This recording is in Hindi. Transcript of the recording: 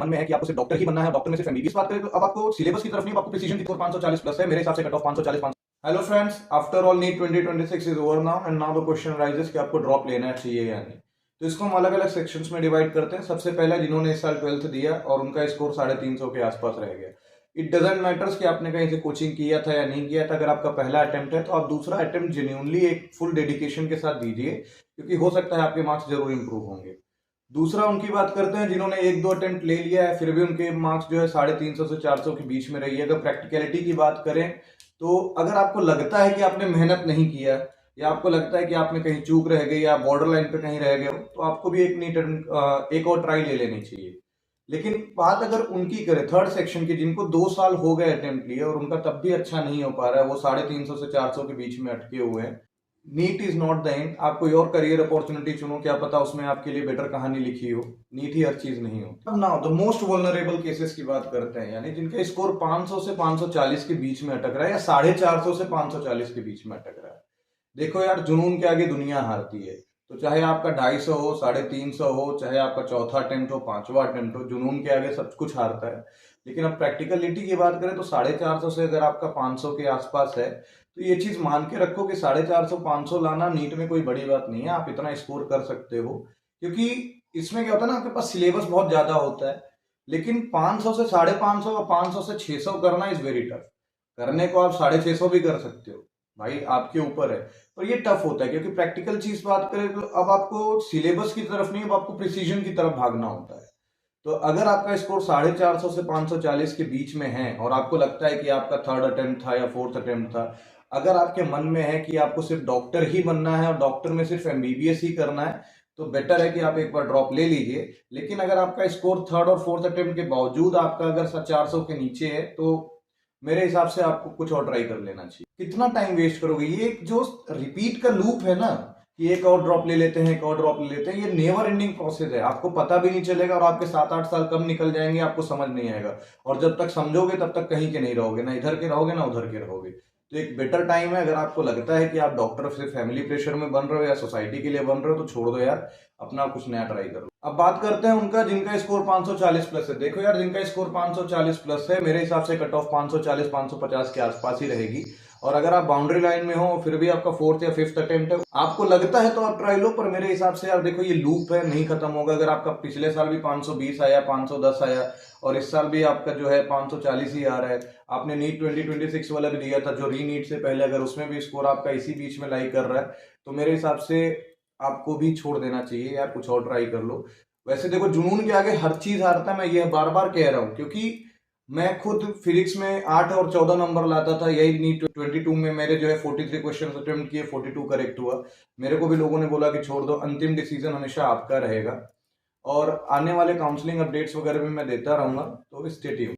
मन में है कि आपको सिर्फ डॉक्टर ही बनना है, डॉक्टर में सिर्फ एमबीबीएस बात करें तो अब आपको सिलेबस की तरफ नहीं, आपको प्रिसीजन की तरफ 540 प्लस है, मेरे हिसाब से cut off 540 500। Hello friends, after all NEET 2026 is over now and now the question raises कि आपको ड्रॉप लेना चाहिए या नहीं। तो इसको हम अलग अलग सेक्शंस में डिवाइड करते हैं। सबसे पहले जिन्होंने इस साल 12th दिया और उनका स्कोर 350 के आसपास रह गया, इट डजेंट मैटर्स कि आपने कहीं से कोचिंग किया था या नहीं किया था। अगर आपका पहला अटेम्प्ट है तो आप दूसरा अटेम्प्ट जेन्युइनली एक फुल डेडिकेशन के साथ दीजिए, क्योंकि हो सकता है आपके मार्क्स जरूर इंप्रूव होंगे। दूसरा उनकी बात करते हैं जिन्होंने एक दो अटेम्प्ट ले लिया है फिर भी उनके मार्क्स जो है 350 से 400 के बीच में रही है। अगर प्रैक्टिकलिटी की बात करें तो अगर आपको लगता है कि आपने मेहनत नहीं किया या आपको लगता है कि आपने कहीं चूक रह गई या बॉर्डर लाइन पे कहीं रह गए हो, तो आपको भी एक और ट्राई ले लेनी चाहिए। लेकिन बात अगर उनकी करें थर्ड सेक्शन की, जिनको 2 साल हो गए अटेम्प्ट लिए और उनका तब भी अच्छा नहीं हो पा रहा है, वो 350 से 400 के बीच में अटके हुए हैं, NEET is not the end. आप कोई और करियर अपॉर्चुनिटी चुनो, क्या पता उसमें आपके लिए बेटर कहानी लिखी हो। नीट ही हर चीज नहीं हो। अब now the most vulnerable cases की बात करते हैं, यानी जिनका स्कोर 500 से 540 के बीच में अटक रहा है या 450 से 540 के बीच में अटक रहा है। देखो यार, जुनून के आगे दुनिया हारती है। तो चाहे आपका 250 हो, 350 हो, चाहे आपका चौथा अटेम्प्ट हो, पांचवा अटेम्प्ट हो, जुनून के आगे सब कुछ हारता है। लेकिन अब प्रैक्टिकलिटी की बात करें तो 450 से अगर आपका 500 के आसपास है तो ये चीज मान के रखो कि 450 500 लाना नीट में कोई बड़ी बात नहीं है। आप इतना स्कोर कर सकते हो, क्योंकि इसमें क्या होता है ना, आपके पास सिलेबस बहुत ज्यादा होता है। लेकिन 500 से 550 और 500 से 600 करना इज वेरी टफ। करने को आप 650 भी कर सकते हो, भाई आपके ऊपर है। पर ये टफ होता है क्योंकि प्रैक्टिकल चीज बात करें तो अब आपको सिलेबस की तरफ नहीं, अब आपको प्रिसीजन की तरफ भागना होता है। तो अगर आपका स्कोर 450 से 540 के बीच में है और आपको लगता है कि आपका थर्ड अटेम्प्ट था या फोर्थ अटेम्प्ट था, अगर आपके मन में है कि आपको सिर्फ डॉक्टर ही बनना है और डॉक्टर में सिर्फ एमबीबीएस ही करना है, तो बेटर है कि आप एक बार ड्रॉप ले लीजिए। लेकिन अगर आपका स्कोर थर्ड और फोर्थ अटेम्प्ट के बावजूद आपका अगर 400 के नीचे है, तो मेरे हिसाब से आपको कुछ और ट्राई कर लेना चाहिए। कितना टाइम वेस्ट करोगे? ये एक जो रिपीट का लूप है ना, कि एक और ड्रॉप ले लेते हैं, एक और ड्रॉप ले लेते हैं, ये नेवर एंडिंग प्रोसेस है। आपको पता भी नहीं चलेगा और आपके 7-8 साल कब निकल जाएंगे आपको समझ नहीं आएगा। और जब तक समझोगे तब तक कहीं के नहीं रहोगे, ना इधर के रहोगे ना उधर के रहोगे। तो एक बेटर टाइम है, अगर आपको लगता है कि आप डॉक्टर सिर्फ फैमिली प्रेशर में बन रहे हो या सोसाइटी के लिए बन रहे हो, तो छोड़ दो यार, अपना कुछ नया ट्राई करो। अब बात करते हैं उनका जिनका स्कोर 540 प्लस है। देखो यार, जिनका स्कोर 540 प्लस है, मेरे हिसाब से कट ऑफ 540 550 के आसपास ही रहेगी। और अगर आप बाउंड्री लाइन में हो फिर भी आपका फोर्थ या फिफ्थ अटेम्प्ट है, आपको लगता है तो आप ट्राई लो। पर मेरे हिसाब से यार देखो, ये लूप है, नहीं खत्म होगा। अगर आपका पिछले साल भी 520 आया, 510 आया और इस साल भी आपका जो है 540 ही आ रहा है, आपने नीट 2026 वाला भी दिया था जो री नीट से पहले, अगर उसमें भी स्कोर आपका इसी बीच में लाई कर रहा है, तो मेरे हिसाब से आपको भी छोड़ देना चाहिए यार, कुछ और ट्राई कर लो। वैसे देखो, जुनून के आगे हर चीज हारता है, मैं ये बार बार कह रहा हूँ, क्योंकि मैं खुद फिजिक्स में 8 और 14 नंबर लाता था। यही नीट 22 में मेरे जो है 43 क्वेश्चन अटेम्प्ट किए, 42 करेक्ट हुआ। मेरे को भी लोगों ने बोला कि छोड़ दो, अंतिम डिसीजन हमेशा आपका रहेगा। और आने वाले काउंसलिंग अपडेट्स वगैरह भी मैं देता रहूंगा, तो स्टे ट्यून्ड।